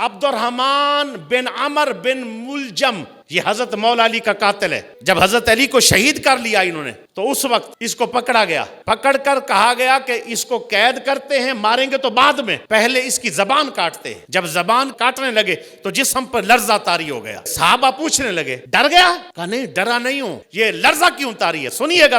عبد الرحمن بن عمر بن ملجم، یہ حضرت مولا علی کا قاتل ہے۔ جب حضرت علی کو شہید کر لیا انہوں نے تو اس وقت اس کو پکڑا گیا، پکڑ کر کہا گیا کہ اس کو قید کرتے ہیں، ماریں گے تو بعد میں، پہلے اس کی زبان کاٹتے ہیں۔ جب زبان کاٹنے لگے تو جسم پر لرزہ طاری ہو گیا۔ صحابہ پوچھنے لگے ڈر گیا؟ کہا نہیں ڈرا نہیں ہوں، یہ لرزہ کیوں طاری ہے؟ سنیے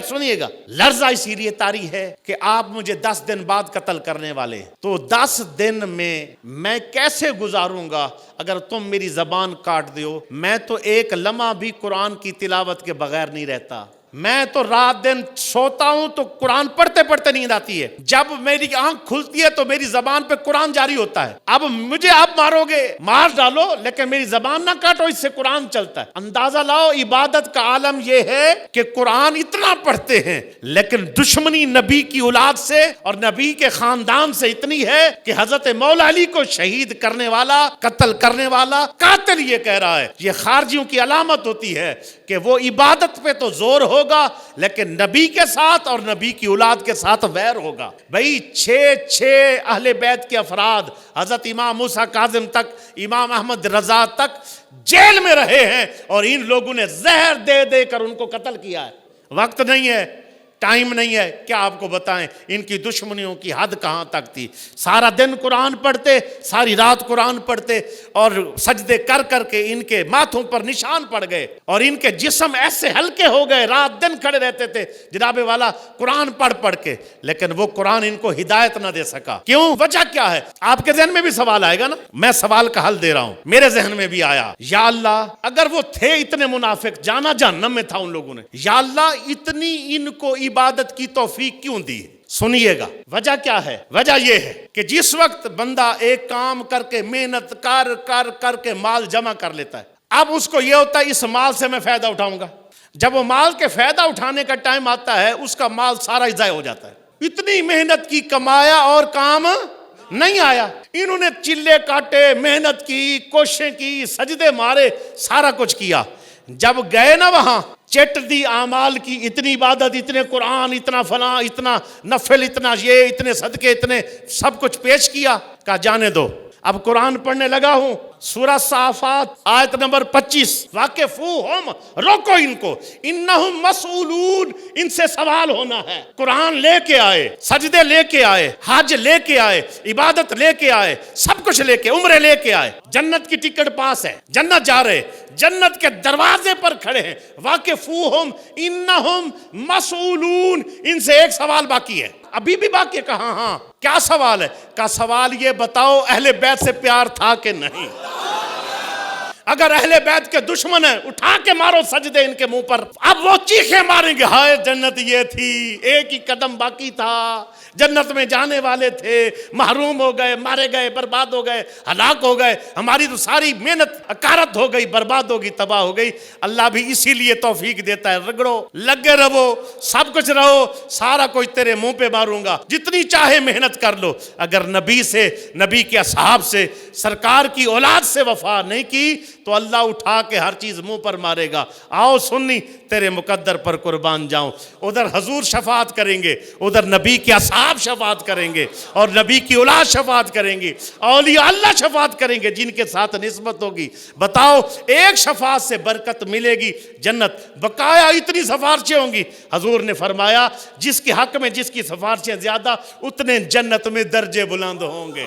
گا، لرزہ اسی لیے طاری ہے کہ آپ مجھے 10 دن بعد قتل کرنے والے ہیں، تو 10 دن میں کیسے گزاروں گا اگر تم میری زبان کاٹ دیو؟ میں تو ایک لمحہ بھی قرآن کی تلاوت کے بغیر نہیں رہتا، میں تو رات دن سوتا ہوں تو قرآن پڑھتے پڑھتے نیند آتی ہے، جب میری آنکھ کھلتی ہے تو میری زبان پہ قرآن جاری ہوتا ہے۔ اب مجھے آپ مارو گے، مار ڈالو، لیکن میری زبان نہ کاٹو، اس سے قرآن چلتا ہے۔ اندازہ لاؤ عبادت کا عالم یہ ہے کہ قرآن اتنا پڑھتے ہیں لیکن دشمنی نبی کی اولاد سے اور نبی کے خاندان سے اتنی ہے کہ حضرت مولا علی کو شہید کرنے والا، قتل کرنے والا قاتل یہ کہہ رہا ہے۔ یہ خارجیوں کی علامت ہوتی ہے کہ وہ عبادت پہ تو زور ہوگا لیکن نبی کے ساتھ اور نبی کی اولاد کے ساتھ ویر ہوگا۔ بھئی 6 اہل بیت کے افراد حضرت امام موسیٰ کاظم تک، امام احمد رضا تک جیل میں رہے ہیں اور ان لوگوں نے زہر دے دے کر ان کو قتل کیا ہے۔ وقت نہیں ہے، ٹائم نہیں ہے، کیا آپ کو بتائیں ان کی دشمنیوں کی حد کہاں تک تھی۔ سارا دن قرآن پڑھتے، ساری رات قرآن پڑھتے اور سجدے کر کر کے ان کے ماتھوں پر نشان پڑ گئے اور ان کے جسم ایسے ہلکے ہو گئے، رات دن کھڑے رہتے تھے جناب والا قرآن پڑھ کے، لیکن وہ قرآن ان کو ہدایت نہ دے سکا۔ کیوں؟ وجہ کیا ہے؟ آپ کے ذہن میں بھی سوال آئے گا نا، میں سوال کا حل دے رہا ہوں، میرے ذہن میں بھی آیا۔ یا اللہ اگر وہ تھے اتنے منافق، جانا جہنم میں تھا ان لوگوں نے، یا اللہ اتنی ان کو عبادت کی توفیق کیوں دی؟ سنیے گا وجہ کیا ہے۔ وجہ یہ ہے کہ جس وقت بندہ ایک کام کر کے محنت کر کے مال جمع کر لیتا ہے، اب اس کو یہ ہوتا ہے اس مال سے میں فائدہ اٹھاؤں گا۔ جب وہ مال کے فائدہ اٹھانے کا ٹائم آتا ہے اس کا مال سارا ضائع ہو جاتا ہے۔ اتنی محنت کی، کمایا اور کام نہیں آیا۔ انہوں نے چلے کاٹے، محنت کی، کوششیں کی، سجدے مارے، سارا کچھ کیا۔ جب گئے نا وہاں چٹ دی اعمال کی، اتنی عبادت، اتنے قرآن، اتنا فلاں، اتنا نفل، اتنا یہ، اتنے صدقے، اتنے سب کچھ پیش کیا، کہا جانے دو اب قرآن پڑھنے لگا ہوں۔ سورہ صافات آیت نمبر 25، واقفوہم، روکو ان کو، انہم مسئولون، ان سے سوال ہونا ہے۔ قرآن لے کے آئے، سجدے لے کے آئے، حج لے کے آئے، عبادت لے کے آئے، سب کچھ لے کے، عمرے لے کے آئے، جنت کی ٹکٹ پاس ہے، جنت جا رہے، جنت کے دروازے پر کھڑے ہیں۔ واقفوہم انہم مسئولون، ان سے ایک سوال باقی ہے، ابھی بھی باقی ہے۔ کہاں؟ ہاں کیا سوال ہے؟ کا سوال یہ بتاؤ اہل بیت سے پیار تھا کہ نہیں؟ اگر اہل بیت کے دشمن ہیں اٹھا کے مارو سجدے ان کے منہ پر۔ اب وہ چیخیں ماریں گے، ہائے جنت یہ تھی، ایک ہی قدم باقی تھا، جنت میں جانے والے تھے، محروم ہو گئے، مارے گئے، برباد ہو گئے، ہلاک ہو گئے، ہماری تو ساری محنت اکارت ہو گئی، برباد ہو گئی، تباہ ہو گئی۔ اللہ بھی اسی لیے توفیق دیتا ہے، رگڑو، لگے رہو، سب کچھ رہو، سارا کچھ تیرے منہ پہ ماروں گا، جتنی چاہے محنت کر لو۔ اگر نبی سے، نبی کے اصحاب سے، سرکار کی اولاد سے وفا نہیں کی تو اللہ اٹھا کے ہر چیز منہ پر مارے گا۔ آؤ سنی تیرے مقدر پر قربان جاؤں۔ ادھر حضور شفاعت کریں گے، ادھر نبی کے اصحاب شفاعت کریں گے اور نبی کی اولاد شفاعت کریں گی، اولیاء اللہ شفاعت کریں گے جن کے ساتھ نسبت ہوگی۔ بتاؤ ایک شفاعت سے برکت ملے گی جنت، بقایا اتنی سفارشیں ہوں گی۔ حضور نے فرمایا جس کے حق میں جس کی سفارشیں زیادہ اتنے جنت میں درجے بلند ہوں گے۔